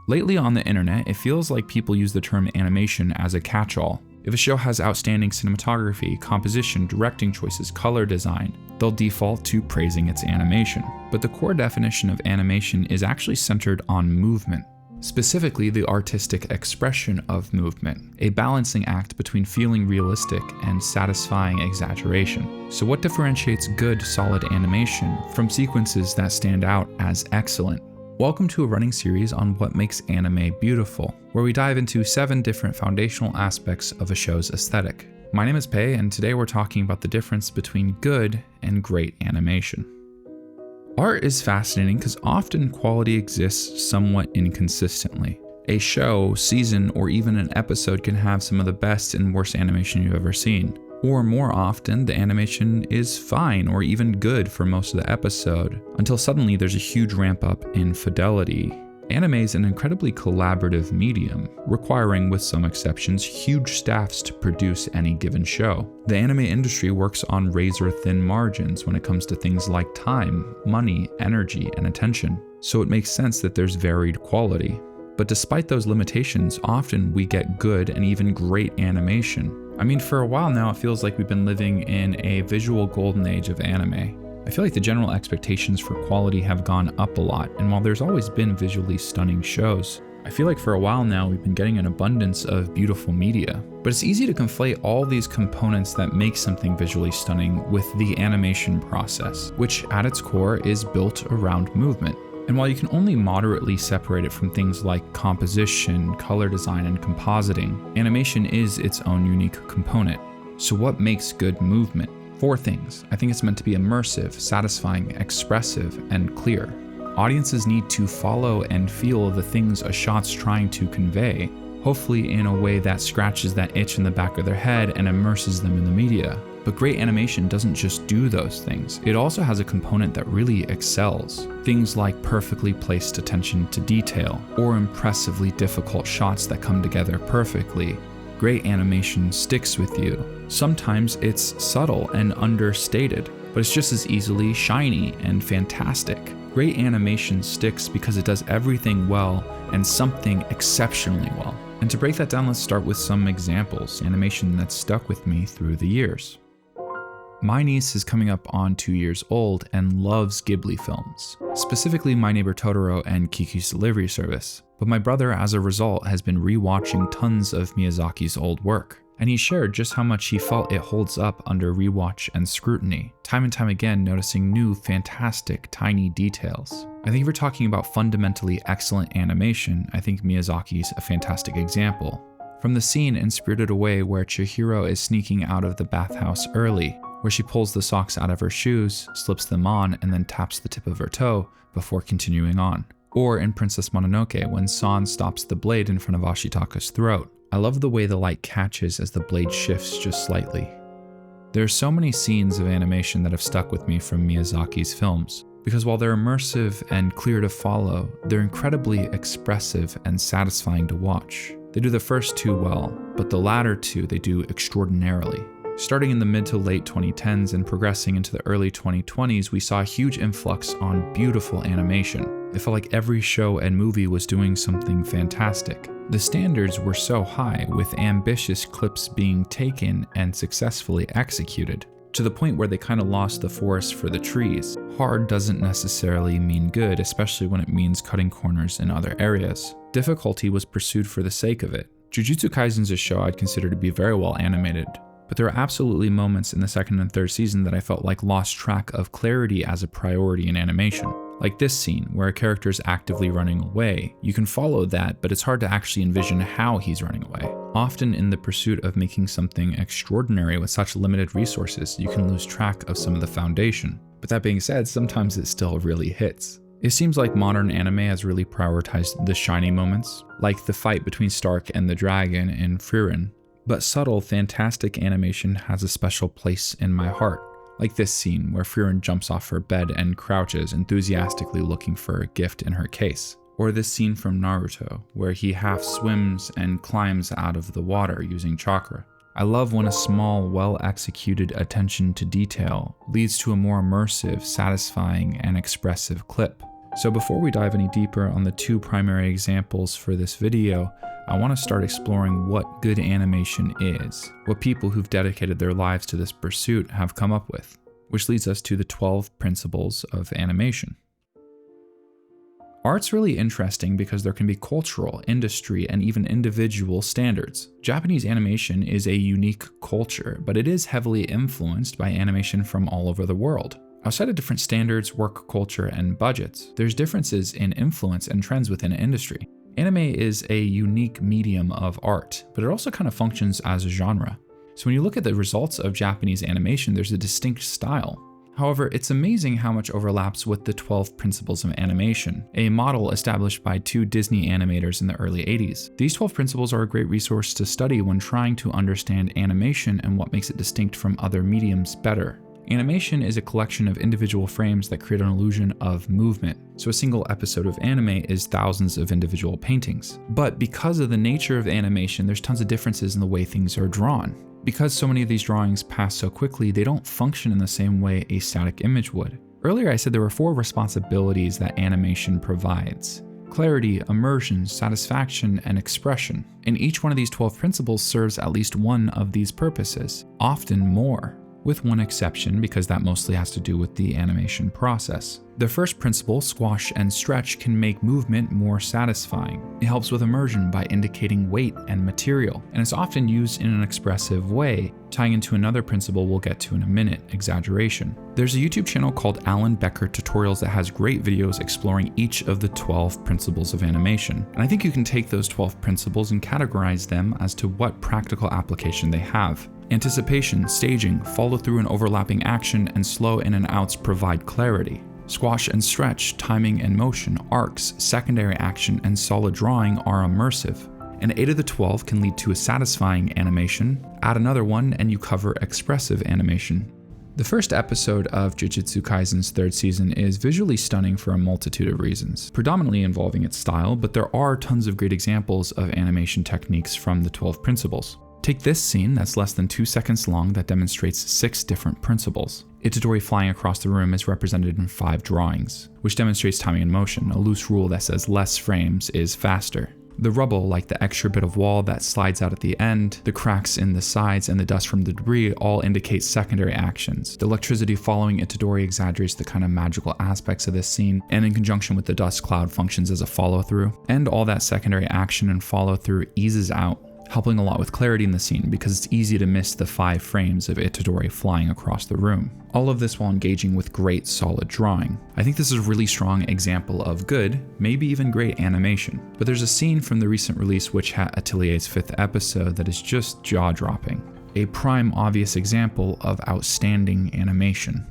Lately on the internet, it feels like people use the term animation as a catch-all. If a show has outstanding cinematography, composition, directing choices, color design, they'll default to praising its animation. But the core definition of animation is actually centered on movement. Specifically, the artistic expression of movement, a balancing act between feeling realistic and satisfying exaggeration. So what differentiates good, solid animation from sequences that stand out as excellent? Welcome to a running series on what makes anime beautiful, where we dive into 7 different foundational aspects of a show's aesthetic. My name is Pei, and today we're talking about the difference between good and great animation. Art is fascinating because often quality exists somewhat inconsistently. A show, season, or even an episode can have some of the best and worst animation you've ever seen. Or more often, the animation is fine or even good for most of the episode, until suddenly there's a huge ramp up in fidelity. Anime is an incredibly collaborative medium, requiring, with some exceptions, huge staffs to produce any given show. The anime industry works on razor-thin margins when it comes to things like time, money, energy, and attention, so it makes sense that there's varied quality. But despite those limitations, often we get good and even great animation. I mean, for a while now, it feels like we've been living in a visual golden age of anime. I feel like the general expectations for quality have gone up a lot, and while there's always been visually stunning shows, I feel like for a while now we've been getting an abundance of beautiful media. But it's easy to conflate all these components that make something visually stunning with the animation process, which at its core is built around movement. And while you can only moderately separate it from things like composition, color design, and compositing, animation is its own unique component. So what makes good movement? 4 things. I think it's meant to be immersive, satisfying, expressive, and clear. Audiences need to follow and feel the things a shot's trying to convey, hopefully in a way that scratches that itch in the back of their head and immerses them in the media. But great animation doesn't just do those things. It also has a component that really excels. Things like perfectly placed attention to detail, or impressively difficult shots that come together perfectly. Great animation sticks with you. Sometimes it's subtle and understated, but it's just as easily shiny and fantastic. Great animation sticks because it does everything well and something exceptionally well. And to break that down, let's start with some examples, animation that's stuck with me through the years. My niece is coming up on 2 years old and loves Ghibli films, specifically My Neighbor Totoro and Kiki's Delivery Service. But my brother, as a result, has been rewatching tons of Miyazaki's old work, and he shared just how much he felt it holds up under rewatch and scrutiny, time and time again noticing new, fantastic, tiny details. I think if we're talking about fundamentally excellent animation, I think Miyazaki's a fantastic example. From the scene in Spirited Away where Chihiro is sneaking out of the bathhouse early, where she pulls the socks out of her shoes, slips them on, and then taps the tip of her toe before continuing on. Or in Princess Mononoke when San stops the blade in front of Ashitaka's throat. I love the way the light catches as the blade shifts just slightly. There are so many scenes of animation that have stuck with me from Miyazaki's films, because while they're immersive and clear to follow, they're incredibly expressive and satisfying to watch. They do the first 2 well, but the latter 2 they do extraordinarily. Starting in the mid to late 2010s and progressing into the early 2020s, we saw a huge influx on beautiful animation. It felt like every show and movie was doing something fantastic. The standards were so high, with ambitious clips being taken and successfully executed, to the point where they kind of lost the forest for the trees. Hard doesn't necessarily mean good, especially when it means cutting corners in other areas. Difficulty was pursued for the sake of it. Jujutsu Kaisen is a show I'd consider to be very well animated, but there are absolutely moments in the 2nd and 3rd season that I felt like lost track of clarity as a priority in animation. Like this scene, where a character is actively running away. You can follow that, but it's hard to actually envision how he's running away. Often in the pursuit of making something extraordinary with such limited resources, you can lose track of some of the foundation. But that being said, sometimes it still really hits. It seems like modern anime has really prioritized the shiny moments, like the fight between Stark and the dragon in Frieren. But subtle, fantastic animation has a special place in my heart. Like this scene where Frieren jumps off her bed and crouches, enthusiastically looking for a gift in her case. Or this scene from Naruto, where he half swims and climbs out of the water using chakra. I love when a small, well-executed attention to detail leads to a more immersive, satisfying, and expressive clip. So before we dive any deeper on the two primary examples for this video, I want to start exploring what good animation is, what people who've dedicated their lives to this pursuit have come up with, which leads us to the 12 principles of animation. Art's really interesting because there can be cultural, industry, and even individual standards. Japanese animation is a unique culture, but it is heavily influenced by animation from all over the world. Outside of different standards, work culture, and budgets, there's differences in influence and trends within an industry. Anime is a unique medium of art, but it also kind of functions as a genre. So when you look at the results of Japanese animation, there's a distinct style. However, it's amazing how much overlaps with the 12 principles of animation, a model established by two Disney animators in the early 80s. These 12 principles are a great resource to study when trying to understand animation and what makes it distinct from other mediums better. Animation is a collection of individual frames that create an illusion of movement. So a single episode of anime is thousands of individual paintings. But because of the nature of animation, there's tons of differences in the way things are drawn. Because so many of these drawings pass so quickly, they don't function in the same way a static image would. Earlier I said there were 4 responsibilities that animation provides: clarity, immersion, satisfaction, and expression. And each one of these 12 principles serves at least one of these purposes, often more. With one exception, because that mostly has to do with the animation process. The first principle, squash and stretch, can make movement more satisfying. It helps with immersion by indicating weight and material, and it's often used in an expressive way, tying into another principle we'll get to in a minute, exaggeration. There's a YouTube channel called Alan Becker Tutorials that has great videos exploring each of the 12 principles of animation. And I think you can take those 12 principles and categorize them as to what practical application they have. Anticipation, staging, follow-through and overlapping action, and slow in and outs provide clarity. Squash and stretch, timing and motion, arcs, secondary action, and solid drawing are immersive. And 8 of the 12 can lead to a satisfying animation. Add another one and you cover expressive animation. The first episode of Jujutsu Kaisen's 3rd season is visually stunning for a multitude of reasons, predominantly involving its style, but there are tons of great examples of animation techniques from the 12 principles. Take this scene that's less than 2 seconds long that demonstrates 6 different principles. Itadori flying across the room is represented in 5 drawings, which demonstrates timing and motion, a loose rule that says less frames is faster. The rubble, like the extra bit of wall that slides out at the end, the cracks in the sides, and the dust from the debris all indicate secondary actions. The electricity following Itadori exaggerates the kind of magical aspects of this scene, and in conjunction with the dust cloud functions as a follow-through. And all that secondary action and follow-through eases out, helping a lot with clarity in the scene because it's easy to miss the 5 frames of Itadori flying across the room. All of this while engaging with great solid drawing. I think this is a really strong example of good, maybe even great animation. But there's a scene from the recent release Witch Hat Atelier's 5th episode that is just jaw-dropping. A prime obvious example of outstanding animation.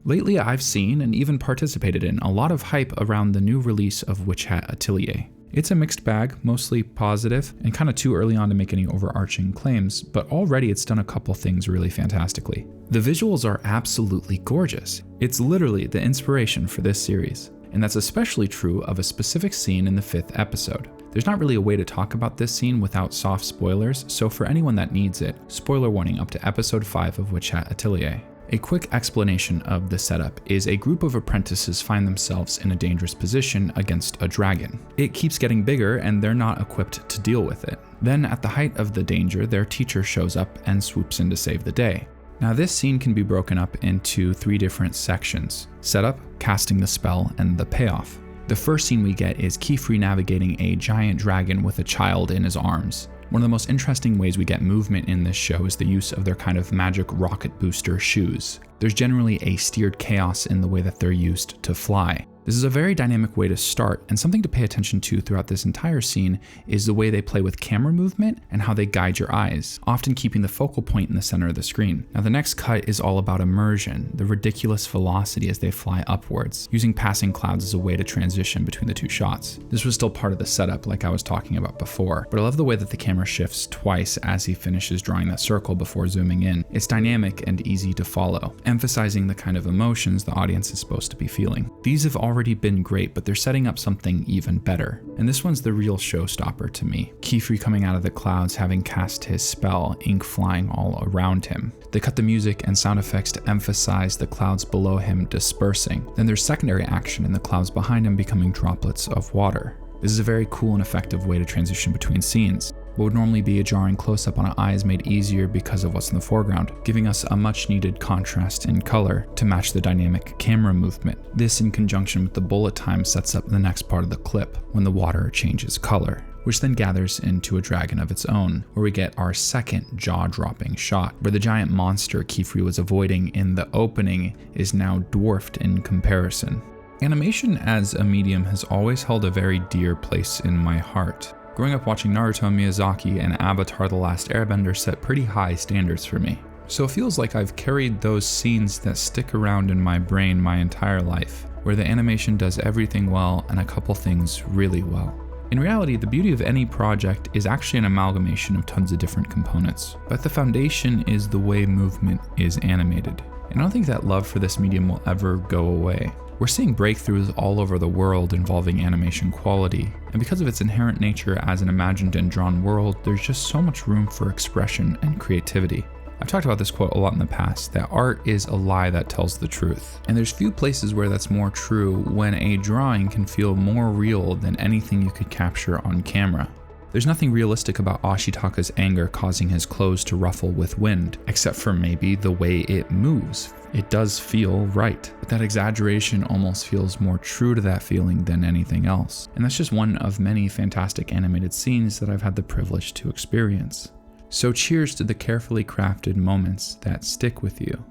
Lately I've seen and even participated in a lot of hype around the new release of Witch Hat Atelier. It's a mixed bag, mostly positive, and kind of too early on to make any overarching claims, but already it's done a couple things really fantastically. The visuals are absolutely gorgeous. It's literally the inspiration for this series, and that's especially true of a specific scene in the 5th episode. There's not really a way to talk about this scene without soft spoilers, so for anyone that needs it, spoiler warning up to episode 5 of Witch Hat Atelier. A quick explanation of the setup is a group of apprentices find themselves in a dangerous position against a dragon. It keeps getting bigger and they're not equipped to deal with it. Then at the height of the danger, their teacher shows up and swoops in to save the day. Now this scene can be broken up into 3 different sections: setup, casting the spell, and the payoff. The first scene we get is Keyfree navigating a giant dragon with a child in his arms. One of the most interesting ways we get movement in this show is the use of their kind of magic rocket booster shoes. There's generally a steered chaos in the way that they're used to fly. This is a very dynamic way to start, and something to pay attention to throughout this entire scene is the way they play with camera movement and how they guide your eyes, often keeping the focal point in the center of the screen. Now the next cut is all about immersion, the ridiculous velocity as they fly upwards, using passing clouds as a way to transition between the 2 shots. This was still part of the setup like I was talking about before, but I love the way that the camera shifts twice as he finishes drawing that circle before zooming in. It's dynamic and easy to follow, emphasizing the kind of emotions the audience is supposed to be feeling. These have already already been great, but they're setting up something even better. And this one's the real showstopper to me. Keyfree coming out of the clouds, having cast his spell, ink flying all around him. They cut the music and sound effects to emphasize the clouds below him dispersing. Then there's secondary action in the clouds behind him becoming droplets of water. This is a very cool and effective way to transition between scenes. What would normally be a jarring close-up on an eye is made easier because of what's in the foreground, giving us a much-needed contrast in color to match the dynamic camera movement. This, in conjunction with the bullet time, sets up the next part of the clip, when the water changes color, which then gathers into a dragon of its own, where we get our second jaw-dropping shot, where the giant monster Keyfree was avoiding in the opening is now dwarfed in comparison. Animation as a medium has always held a very dear place in my heart. Growing up watching Naruto, Miyazaki, and Avatar: The Last Airbender set pretty high standards for me. So it feels like I've carried those scenes that stick around in my brain my entire life, where the animation does everything well and a couple things really well. In reality, the beauty of any project is actually an amalgamation of tons of different components, but the foundation is the way movement is animated. And I don't think that love for this medium will ever go away. We're seeing breakthroughs all over the world involving animation quality, and because of its inherent nature as an imagined and drawn world, there's just so much room for expression and creativity. I've talked about this quote a lot in the past, that art is a lie that tells the truth. And there's few places where that's more true when a drawing can feel more real than anything you could capture on camera. There's nothing realistic about Ashitaka's anger causing his clothes to ruffle with wind, except for maybe the way it moves. It does feel right, but that exaggeration almost feels more true to that feeling than anything else. And that's just one of many fantastic animated scenes that I've had the privilege to experience. So cheers to the carefully crafted moments that stick with you,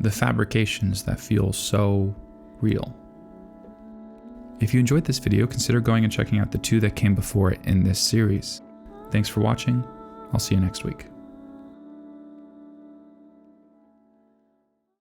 the fabrications that feel so real. If you enjoyed this video, consider going and checking out the 2 that came before it in this series. Thanks for watching. I'll see you next week.